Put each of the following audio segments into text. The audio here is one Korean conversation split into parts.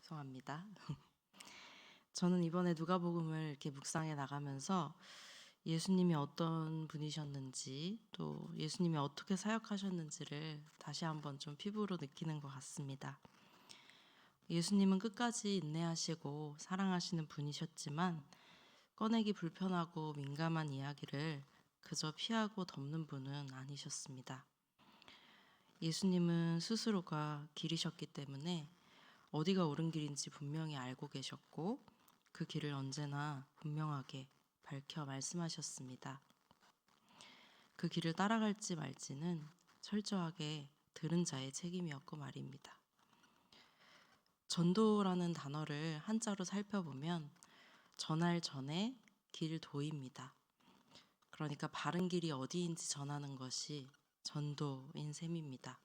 죄송합니다. 저는 이번에 누가복음을 이렇게 묵상해 나가면서 예수님이 어떤 분이셨는지 또 예수님이 어떻게 사역하셨는지를 다시 한번 좀 피부로 느끼는 것 같습니다. 예수님은 끝까지 인내하시고 사랑하시는 분이셨지만 꺼내기 불편하고 민감한 이야기를 그저 피하고 덮는 분은 아니셨습니다. 예수님은 스스로가 길이셨기 때문에 어디가 옳은 길인지 분명히 알고 계셨고 그 길을 언제나 분명하게 밝혀 말씀하셨습니다. 그 길을 따라갈지 말지는 철저하게 들은 자의 책임이었고 말입니다. 전도라는 단어를 한자로 살펴보면 전할 전에 길도입니다. 그러니까 바른 길이 어디인지 전하는 것이 전도인 셈입니다.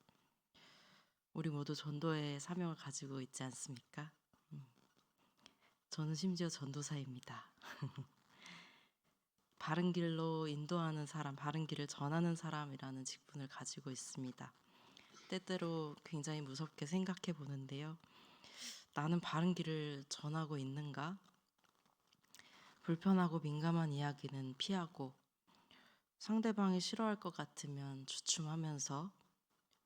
우리 모두 전도의 사명을 가지고 있지 않습니까? 저는 심지어 전도사입니다. 바른 길로 인도하는 사람, 바른 길을 전하는 사람이라는 직분을 가지고 있습니다. 때때로 굉장히 무섭게 생각해 보는데요. 나는 바른 길을 전하고 있는가? 불편하고 민감한 이야기는 피하고 상대방이 싫어할 것 같으면 주춤하면서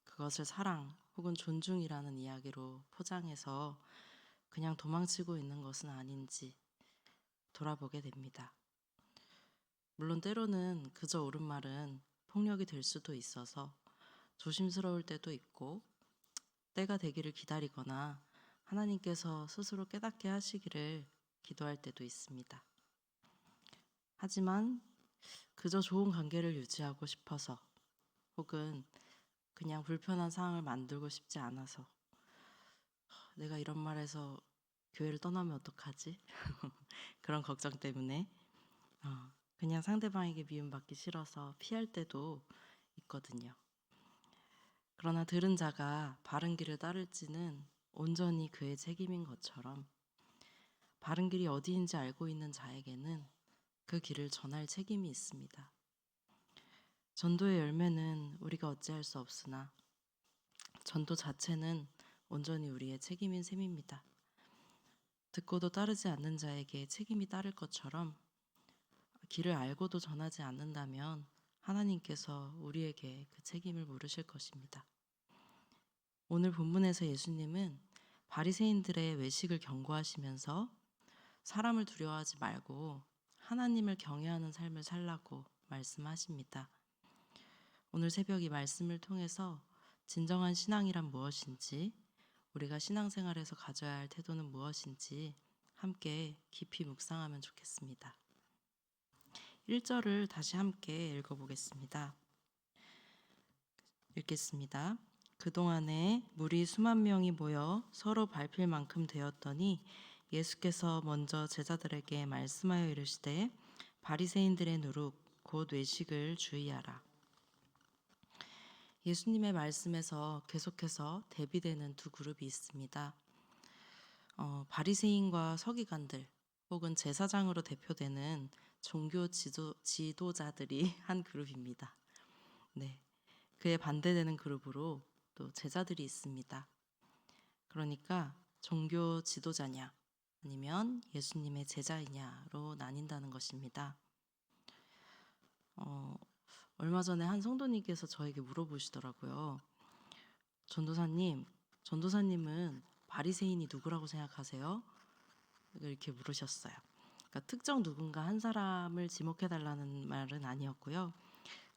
그것을 사랑 혹은 존중이라는 이야기로 포장해서 그냥 도망치고 있는 것은 아닌지 돌아보게 됩니다. 물론 때로는 그저 옳은 말은 폭력이 될 수도 있어서 조심스러울 때도 있고 때가 되기를 기다리거나 하나님께서 스스로 깨닫게 하시기를 기도할 때도 있습니다. 하지만 그저 좋은 관계를 유지하고 싶어서 혹은 그냥 불편한 상황을 만들고 싶지 않아서 내가 이런 말해서 교회를 떠나면 어떡하지? 그런 걱정 때문에 그냥 상대방에게 미움받기 싫어서 피할 때도 있거든요. 그러나 들은 자가 바른 길을 따를지는 온전히 그의 책임인 것처럼 바른 길이 어디인지 알고 있는 자에게는 그 길을 전할 책임이 있습니다. 전도의 열매는 우리가 어찌할 수 없으나 전도 자체는 온전히 우리의 책임인 셈입니다. 듣고도 따르지 않는 자에게 책임이 따를 것처럼 길을 알고도 전하지 않는다면 하나님께서 우리에게 그 책임을 물으실 것입니다. 오늘 본문에서 예수님은 바리새인들의 외식을 경고하시면서 사람을 두려워하지 말고 하나님을 경외하는 삶을 살라고 말씀하십니다. 오늘 새벽 이 말씀을 통해서 진정한 신앙이란 무엇인지, 우리가 신앙생활에서 가져야 할 태도는 무엇인지 함께 깊이 묵상하면 좋겠습니다. 1절을 다시 함께 읽어보겠습니다. 읽겠습니다. 그동안에 무리 수만 명이 모여 서로 밟힐 만큼 되었더니 예수께서 먼저 제자들에게 말씀하여 이르시되 바리새인들의 누룩 곧 외식을 주의하라. 예수님의 말씀에서 계속해서 대비되는 두 그룹이 있습니다. 바리새인과 서기관들 혹은 제사장으로 대표되는 종교 지도자들이 한 그룹입니다. 네, 그에 반대되는 그룹으로 또 제자들이 있습니다. 그러니까 종교 지도자냐 아니면 예수님의 제자이냐로 나뉜다는 것입니다. 얼마 전에 한 성도님께서 저에게 물어보시더라고요. 전도사님은 바리새인이 누구라고 생각하세요? 이렇게 물으셨어요. 그러니까 특정 누군가 한 사람을 지목해달라는 말은 아니었고요.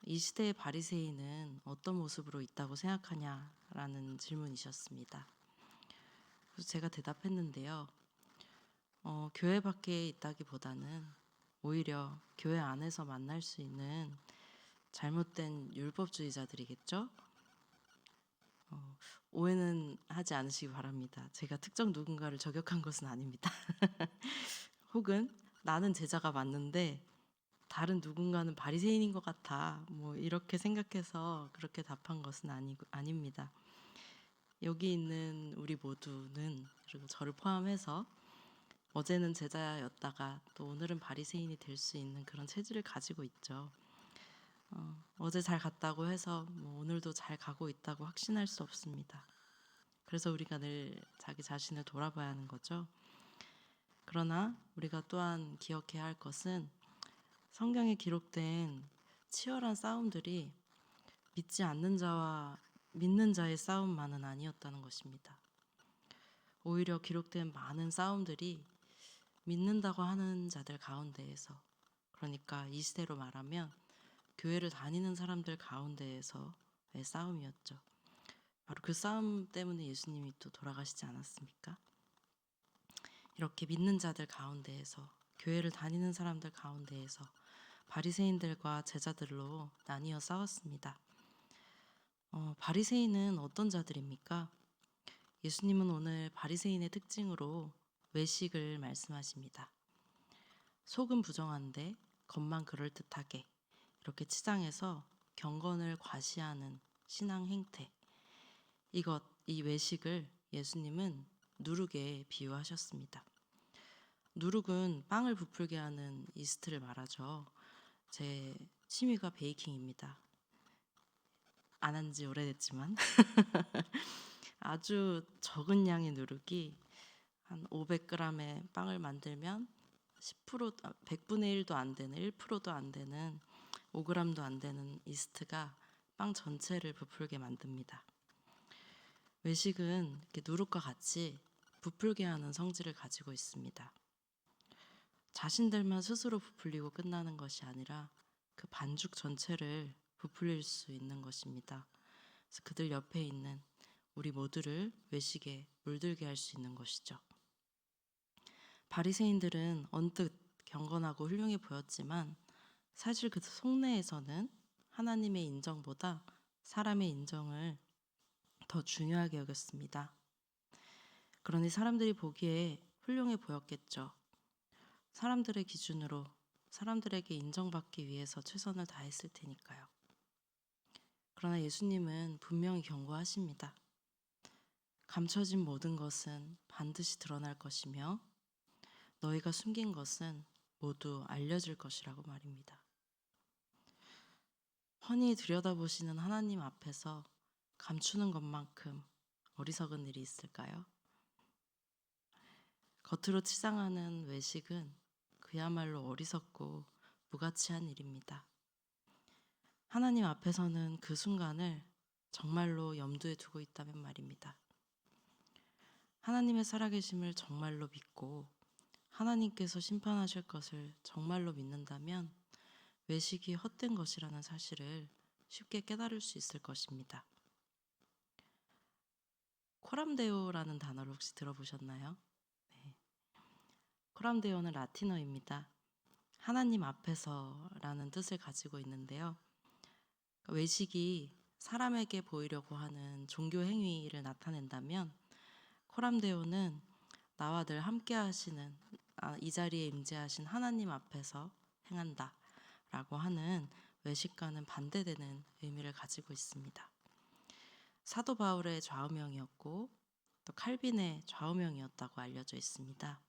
이 시대의 바리새인은 어떤 모습으로 있다고 생각하냐라는 질문이셨습니다. 그래서 제가 대답했는데요. 교회 밖에 있다기보다는 오히려 교회 안에서 만날 수 있는 잘못된 율법주의자들이겠죠? 오해는 하지 않으시기 바랍니다. 제가 특정 누군가를 저격한 것은 아닙니다. 혹은 나는 제자가 맞는데 다른 누군가는 바리새인인 것 같아. 뭐 이렇게 생각해서 그렇게 답한 것은 아닙니다. 여기 있는 우리 모두는 그리고 저를 포함해서 어제는 제자였다가 또 오늘은 바리새인이 될 수 있는 그런 체질을 가지고 있죠. 어제 잘 갔다고 해서 뭐 오늘도 잘 가고 있다고 확신할 수 없습니다. 그래서 우리가 늘 자기 자신을 돌아봐야 하는 거죠. 그러나 우리가 또한 기억해야 할 것은 성경에 기록된 치열한 싸움들이 믿지 않는 자와 믿는 자의 싸움만은 아니었다는 것입니다. 오히려 기록된 많은 싸움들이 믿는다고 하는 자들 가운데에서, 그러니까 이 시대로 말하면 교회를 다니는 사람들 가운데에서의 싸움이었죠. 바로 그 싸움 때문에 예수님이 또 돌아가시지 않았습니까? 이렇게 믿는 자들 가운데에서, 교회를 다니는 사람들 가운데에서 바리새인들과 제자들로 나뉘어 싸웠습니다. 바리새인은 어떤 자들입니까? 예수님은 오늘 바리새인의 특징으로 외식을 말씀하십니다. 속은 부정한데 겉만 그럴듯하게, 이렇게 치장해서 경건을 과시하는 신앙 행태, 이 외식을 예수님은 누룩에 비유하셨습니다. 누룩은 빵을 부풀게 하는 이스트를 말하죠. 제 취미가 베이킹입니다. 안 한 지 오래됐지만 아주 적은 양의 누룩이 한 500g의 빵을 만들면 100분의 1도 안 되는, 1%도 안 되는, 5g도 안 되는 이스트가 빵 전체를 부풀게 만듭니다. 외식은 이렇게 누룩과 같이 부풀게 하는 성질을 가지고 있습니다. 자신들만 스스로 부풀리고 끝나는 것이 아니라 그 반죽 전체를 부풀릴 수 있는 것입니다. 그래서 그들 옆에 있는 우리 모두를 외식에 물들게 할 수 있는 것이죠. 바리새인들은 언뜻 경건하고 훌륭해 보였지만 사실 그 속내에서는 하나님의 인정보다 사람의 인정을 더 중요하게 여겼습니다. 그러니 사람들이 보기에 훌륭해 보였겠죠. 사람들의 기준으로 사람들에게 인정받기 위해서 최선을 다했을 테니까요. 그러나 예수님은 분명히 경고하십니다. 감춰진 모든 것은 반드시 드러날 것이며 너희가 숨긴 것은 모두 알려질 것이라고 말입니다. 훤히 들여다보시는 하나님 앞에서 감추는 것만큼 어리석은 일이 있을까요? 겉으로 치장하는 외식은 그야말로 어리석고 무가치한 일입니다. 하나님 앞에서는 그 순간을 정말로 염두에 두고 있다면 말입니다. 하나님의 살아계심을 정말로 믿고 하나님께서 심판하실 것을 정말로 믿는다면 외식이 헛된 것이라는 사실을 쉽게 깨달을 수 있을 것입니다. 코람데오라는 단어를 혹시 들어보셨나요? 네. 코람데오는 라틴어입니다. 하나님 앞에서라는 뜻을 가지고 있는데요. 외식이 사람에게 보이려고 하는 종교 행위를 나타낸다면 코람데오는 나와 늘 함께 하시는, 이 자리에 임재하신 하나님 앞에서 행한다 라고 하는 외식과는 반대되는 의미를 가지고 있습니다. 사도 바울의 좌우명이었고 또 칼빈의 좌우명이었다고 알려져 있습니다.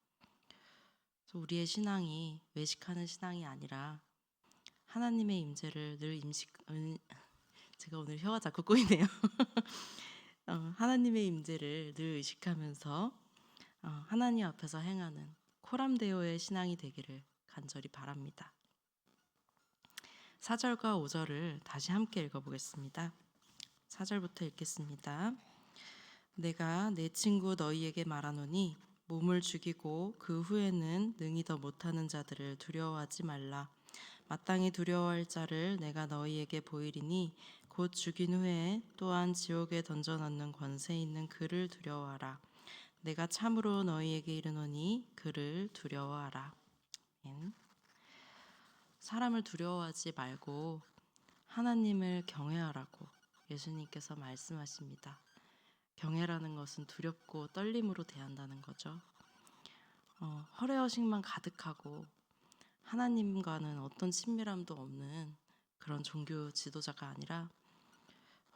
우리의 신앙이 외식하는 신앙이 아니라 하나님의 임재를 늘 제가 오늘 혀가 자꾸 꼬이네요. 하나님의 임재를 늘 의식하면서 하나님 앞에서 행하는 코람데오의 신앙이 되기를 간절히 바랍니다. 4절과 5절을 다시 함께 읽어보겠습니다. 4절부터 읽겠습니다. 내가 내 친구 너희에게 말하노니 몸을 죽이고 그 후에는 능히 더 못하는 자들을 두려워하지 말라. 마땅히 두려워할 자를 내가 너희에게 보이리니 곧 죽인 후에 또한 지옥에 던져넣는 권세 있는 그를 두려워하라. 내가 참으로 너희에게 이르노니 그를 두려워하라. 사람을 두려워하지 말고 하나님을 경외하라고 예수님께서 말씀하십니다. 경외라는 것은 두렵고 떨림으로 대한다는 거죠. 허례허식만 가득하고 하나님과는 어떤 친밀함도 없는 그런 종교 지도자가 아니라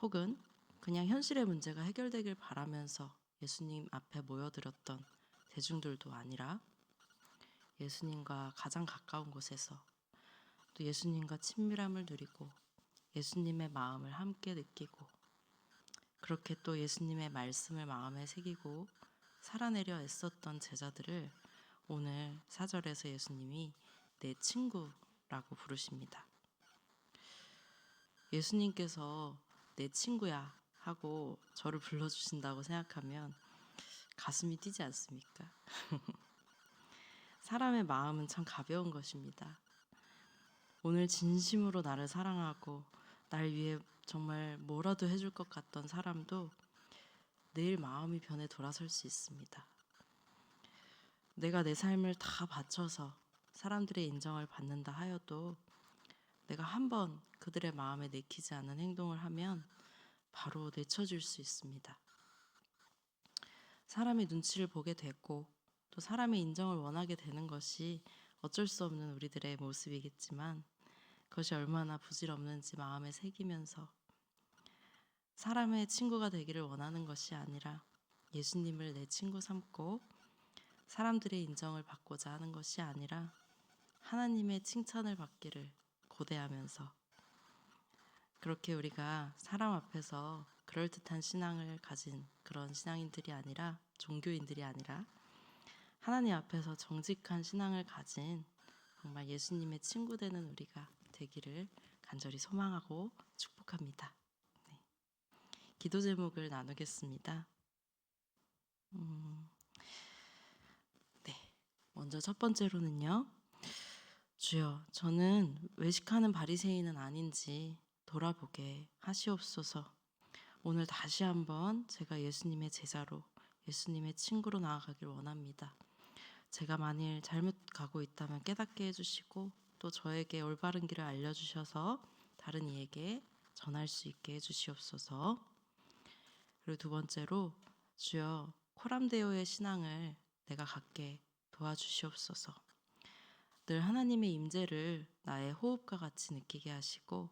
혹은 그냥 현실의 문제가 해결되길 바라면서 예수님 앞에 모여들었던 대중들도 아니라 예수님과 가장 가까운 곳에서 또 예수님과 친밀함을 누리고 예수님의 마음을 함께 느끼고 그렇게 또 예수님의 말씀을 마음에 새기고 살아내려 애썼던 제자들을 오늘 4절에서 예수님이 내 친구라고 부르십니다. 예수님께서 내 친구야 하고 저를 불러주신다고 생각하면 가슴이 뛰지 않습니까? 사람의 마음은 참 가벼운 것입니다. 오늘 진심으로 나를 사랑하고 날 위해 정말 뭐라도 해줄 것 같던 사람도 내일 마음이 변해 돌아설 수 있습니다. 내가 내 삶을 다 바쳐서 사람들의 인정을 받는다 하여도 내가 한번 그들의 마음에 내키지 않는 행동을 하면 바로 내쳐질 수 있습니다. 사람의 눈치를 보게 되고 또 사람의 인정을 원하게 되는 것이 어쩔 수 없는 우리들의 모습이겠지만 그것이 얼마나 부질없는지 마음에 새기면서 사람의 친구가 되기를 원하는 것이 아니라 예수님을 내 친구 삼고 사람들의 인정을 받고자 하는 것이 아니라 하나님의 칭찬을 받기를 고대하면서 그렇게 우리가 사람 앞에서 그럴듯한 신앙을 가진 그런 신앙인들이 아니라 종교인들이 아니라 하나님 앞에서 정직한 신앙을 가진 정말 예수님의 친구 되는 우리가 되기를 간절히 소망하고 축복합니다. 네. 기도 제목을 나누겠습니다. 네. 먼저 첫 번째로는요. 주여, 저는 외식하는 바리새인은 아닌지 돌아보게 하시옵소서. 오늘 다시 한번 제가 예수님의 제자로 예수님의 친구로 나아가길 원합니다. 제가 만일 잘못 가고 있다면 깨닫게 해주시고 또 저에게 올바른 길을 알려주셔서 다른 이에게 전할 수 있게 해주시옵소서. 그리고 두 번째로 주여, 코람데오의 신앙을 내가 갖게 도와주시옵소서. 늘 하나님의 임재를 나의 호흡과 같이 느끼게 하시고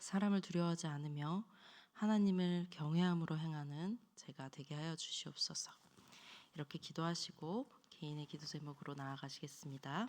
사람을 두려워하지 않으며 하나님을 경외함으로 행하는 제가 되게 하여 주시옵소서. 이렇게 기도하시고 개인의 기도 제목으로 나아가시겠습니다.